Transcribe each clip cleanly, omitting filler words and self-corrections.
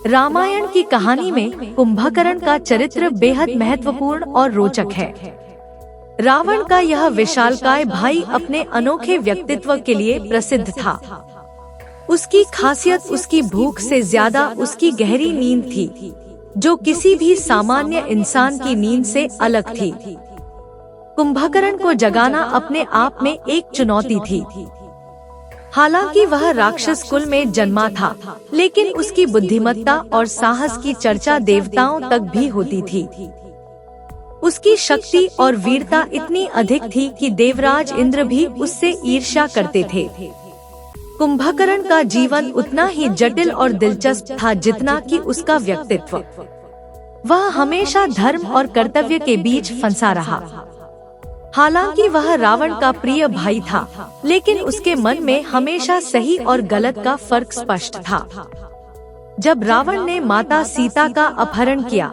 रामायण की कहानी में कुंभकर्ण का चरित्र बेहद महत्वपूर्ण और रोचक है। रावण का यह विशालकाय भाई अपने अनोखे व्यक्तित्व के लिए प्रसिद्ध था। उसकी खासियत उसकी भूख से ज्यादा उसकी गहरी नींद थी, जो किसी भी सामान्य इंसान की नींद से अलग थी। कुंभकर्ण को जगाना अपने आप में एक चुनौती थी। हालांकि वह राक्षस कुल में जन्मा था, लेकिन उसकी बुद्धिमत्ता और साहस की चर्चा देवताओं तक भी होती थी। उसकी शक्ति और वीरता इतनी अधिक थी कि देवराज इंद्र भी उससे ईर्ष्या करते थे। कुंभकर्ण का जीवन उतना ही जटिल और दिलचस्प था जितना कि उसका व्यक्तित्व। वह हमेशा धर्म और कर्तव्य के बीच फंसा रहा। हालांकि वह रावण का प्रिय भाई था, लेकिन उसके मन में हमेशा सही और गलत का फर्क स्पष्ट था। जब रावण ने माता सीता का अपहरण किया,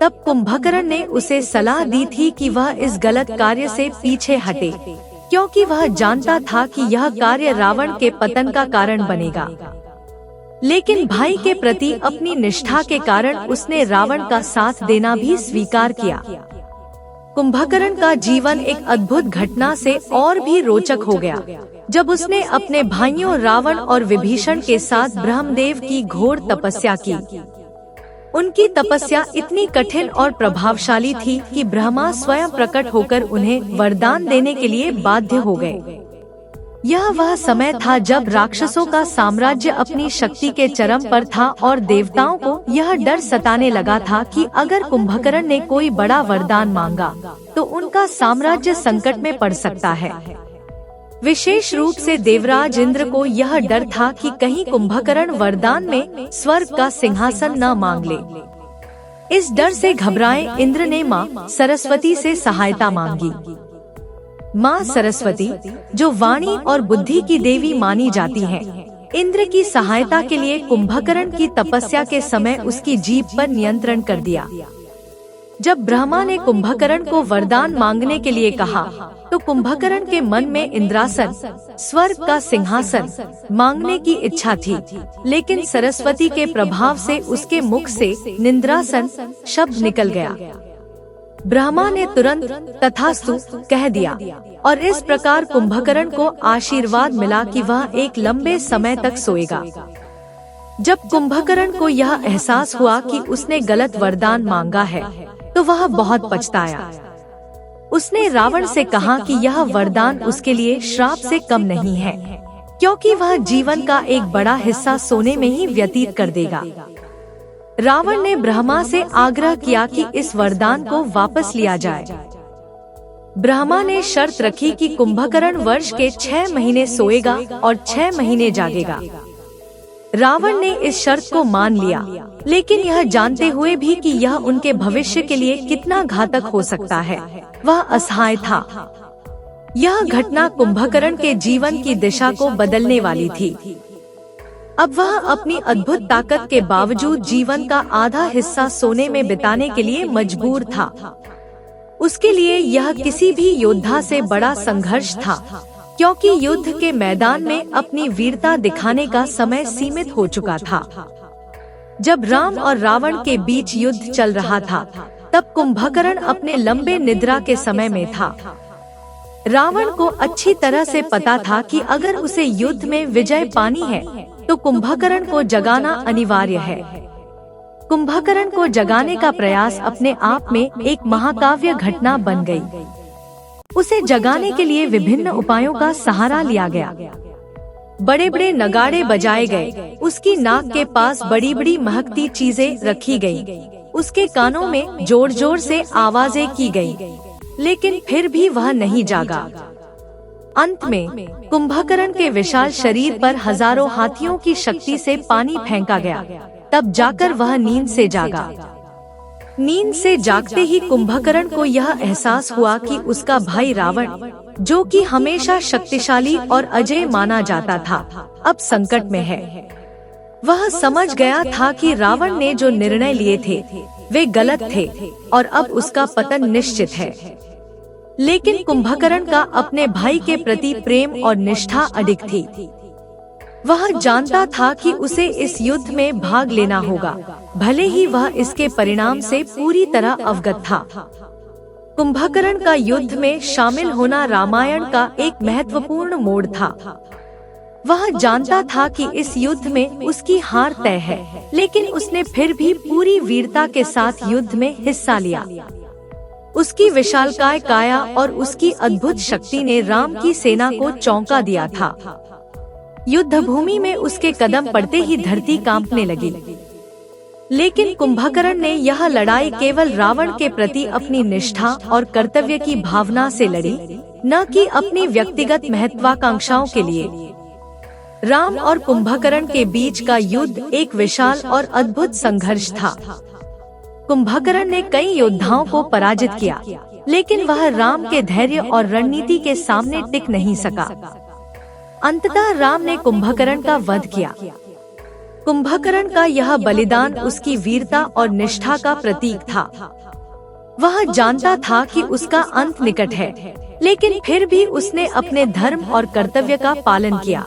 तब कुंभकर्ण ने उसे सलाह दी थी कि वह इस गलत कार्य से पीछे हटे, क्योंकि वह जानता था कि यह कार्य रावण के पतन का कारण बनेगा। लेकिन भाई के प्रति अपनी निष्ठा के कारण उसने रावण का साथ देना भी स्वीकार किया। कुंभकर्ण का जीवन एक अद्भुत घटना से और भी रोचक हो गया, जब उसने अपने भाइयों रावण और विभीषण के साथ ब्रह्मदेव की घोर तपस्या की। उनकी तपस्या इतनी कठिन और प्रभावशाली थी कि ब्रह्मा स्वयं प्रकट होकर उन्हें वरदान देने के लिए बाध्य हो गए। यह वह समय था जब राक्षसों का साम्राज्य अपनी शक्ति के चरम पर था और देवताओं को यह डर सताने लगा था कि अगर कुंभकर्ण ने कोई बड़ा वरदान मांगा तो उनका साम्राज्य संकट में पड़ सकता है। विशेष रूप से देवराज इंद्र को यह डर था कि कहीं कुंभकर्ण वरदान में स्वर्ग का सिंहासन न मांग ले। इस डर से घबराए इंद्र ने माँ सरस्वती से सहायता मांगी। माँ सरस्वती, जो वाणी और बुद्धि की देवी मानी जाती हैं, इंद्र की सहायता के लिए कुंभकर्ण की तपस्या के समय उसकी जीभ पर नियंत्रण कर दिया। जब ब्रह्मा ने कुंभकर्ण को वरदान मांगने के लिए कहा, तो कुंभकर्ण के मन में इंद्रासन, स्वर्ग का सिंहासन मांगने की इच्छा थी, लेकिन सरस्वती के प्रभाव से उसके मुख से निंद्रासन शब्द निकल गया। ब्रह्मा ने तुरंत तथास्तु कह दिया और इस प्रकार कुंभकर्ण को आशीर्वाद मिला कि वह एक लंबे समय तक सोएगा। जब कुंभकर्ण को यह एहसास हुआ कि उसने गलत वरदान मांगा है, तो वह बहुत पछताया। उसने रावण से कहा कि यह वरदान उसके लिए श्राप से कम नहीं है, क्योंकि वह जीवन का एक बड़ा हिस्सा सोने में ही व्यतीत कर देगा। रावण ने ब्रह्मा से आग्रह किया कि इस वरदान को वापस लिया जाए। ब्रह्मा ने शर्त रखी कि कुंभकर्ण वर्ष के 6 महीने सोएगा और 6 महीने जागेगा। रावण ने इस शर्त को मान लिया, लेकिन यह जानते हुए भी कि यह उनके भविष्य के लिए कितना घातक हो सकता है, वह असहाय था। यह घटना कुंभकर्ण के जीवन की दिशा को बदलने वाली थी। अब वह अपनी अद्भुत ताकत के बावजूद जीवन का आधा हिस्सा सोने में बिताने के लिए मजबूर था। उसके लिए यह किसी भी योद्धा से बड़ा संघर्ष था, क्योंकि युद्ध के मैदान में अपनी वीरता दिखाने का समय सीमित हो चुका था। जब राम और रावण के बीच युद्ध चल रहा था, तब कुंभकर्ण अपने लंबे निद्रा के समय में था। रावण को अच्छी तरह से पता था कि अगर उसे युद्ध में विजय पानी है, तो कुंभकर्ण को जगाना अनिवार्य है। कुंभकर्ण को जगाने का प्रयास अपने आप में एक महाकाव्य घटना बन गई। उसे जगाने के लिए विभिन्न उपायों का सहारा लिया गया। बड़े बड़े नगाड़े बजाए गए, उसकी नाक के पास बड़ी बड़ी महकती चीजें रखी गयी, उसके कानों में जोर जोर से आवाजें की गयी, लेकिन फिर भी वह नहीं जागा। अंत में कुंभकर्ण के विशाल शरीर पर हजारों हाथियों की शक्ति से पानी फेंका गया। तब जाकर वह नींद से जागा। नींद से जागते ही कुंभकर्ण को यह एहसास हुआ कि उसका भाई रावण, जो कि हमेशा शक्तिशाली और अजेय माना जाता था, अब संकट में है। वह समझ गया था कि रावण ने जो निर्णय लिए थे वे गलत थे और अब उसका पतन निश्चित है। लेकिन कुंभकर्ण का अपने भाई के प्रति प्रेम और निष्ठा अडिग थी। वह जानता था कि उसे इस युद्ध में भाग लेना होगा, भले ही वह इसके परिणाम से पूरी तरह अवगत था। कुंभकर्ण का युद्ध में शामिल होना रामायण का एक महत्वपूर्ण मोड़ था। वह जानता था कि इस युद्ध में उसकी हार तय है, लेकिन उसने फिर भी पूरी वीरता के साथ युद्ध में हिस्सा लिया। उसकी विशालकाय काया और उसकी अद्भुत शक्ति ने राम की सेना को चौंका दिया था। युद्ध भूमि में उसके कदम पड़ते ही धरती कांपने लगी। लेकिन कुंभकर्ण ने यह लड़ाई केवल रावण के प्रति अपनी निष्ठा और कर्तव्य की भावना से लड़ी, न कि अपनी व्यक्तिगत महत्वाकांक्षाओं के लिए। राम और कुंभकर्ण के बीच का युद्ध एक विशाल और अद्भुत संघर्ष था। कुंभकर्ण ने कई योद्धाओं को पराजित किया, लेकिन वह राम के धैर्य और रणनीति के सामने टिक नहीं सका। अंततः राम ने कुंभकर्ण का वध किया। कुंभकर्ण का यह बलिदान उसकी वीरता और निष्ठा का प्रतीक था। वह जानता था कि उसका अंत निकट है, लेकिन फिर भी उसने अपने धर्म और कर्तव्य का पालन किया।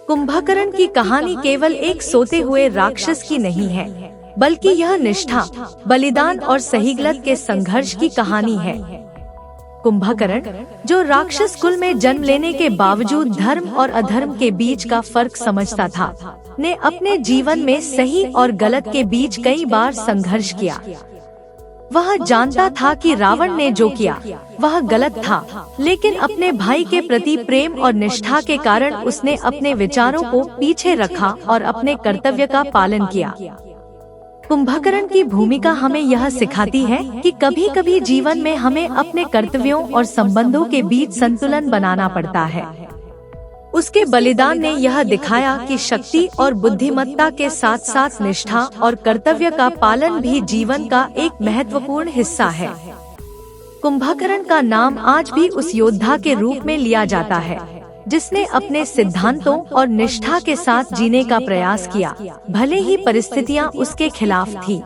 कुंभकर्ण की कहानी केवल एक सोते हुए राक्षस की नहीं है, बल्कि यह निष्ठा, बलिदान और सही गलत के संघर्ष की कहानी है। कुंभकर्ण, जो राक्षस कुल में जन्म लेने के बावजूद धर्म और अधर्म के बीच का फर्क समझता था, ने अपने जीवन में सही और गलत के बीच कई बार संघर्ष किया। वह जानता था कि रावण ने जो किया वह गलत था, लेकिन अपने भाई के प्रति प्रेम और निष्ठा के कारण उसने अपने विचारों को पीछे रखा और अपने कर्तव्य का पालन किया। कुंभकर्ण की भूमिका हमें यह सिखाती है कि कभी कभी जीवन में हमें अपने कर्तव्यों और संबंधों के बीच संतुलन बनाना पड़ता है। उसके बलिदान ने यह दिखाया कि शक्ति और बुद्धिमत्ता के साथ साथ निष्ठा और कर्तव्य का पालन भी जीवन का एक महत्वपूर्ण हिस्सा है। कुंभकर्ण का नाम आज भी उस योद्धा के रूप में लिया जाता है, जिसने अपने सिद्धांतों और निष्ठा के साथ जीने का प्रयास किया, भले ही परिस्थितियां उसके खिलाफ थी।